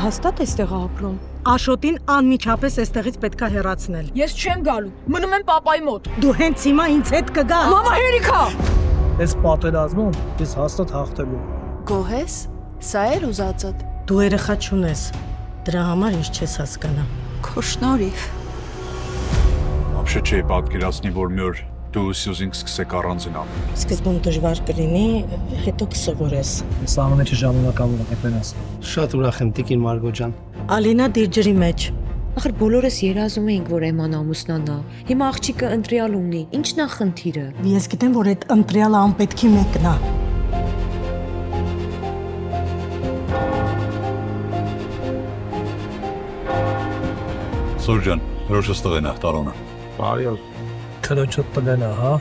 հաստատ էստեղ ապրում։ Աշոտին անմիջապես էստեղից պետքա հեռացնել։ Ես չեմ գալու։ Մնում եմ papai մոտ։ Դու հենց հիմա ինձ հետ կգա։ Մամա հերիքա։ Այս պատերազմում ես հաստատ հաղթելու։ Գոհ ես։ Սա էր ուզածդ։ Դու երեխա չունես։ Դրա համար ինչ չես հասկանա։ Քո շնորհիվ։ Вообще չէի պատկերացնի, որ մի օր դու Սյուզին կսկսեք առանձնալ։ Սկզբում դժվար կլինի, հետո կսովորես։ Այս ամենը ժամանակավոր է պետք է։ Շատ ուրախ եմ Տիկին Մարգո ջան։ Ալինա դիրջերի մեջ։ Ախր բոլորս երազում էինք, որ Էման ամուսնանա։ Հիմա աղջիկը ընտրյալ ունի։ Ինչն է խնդիրը։ Ես գիտեմ, որ այդ ընտրյալը անպետքի մեկն է։ Սուրջան, հրոշը ստղենա, տարոնը։ Բարի օր։ Քրոջը տղենա, հա։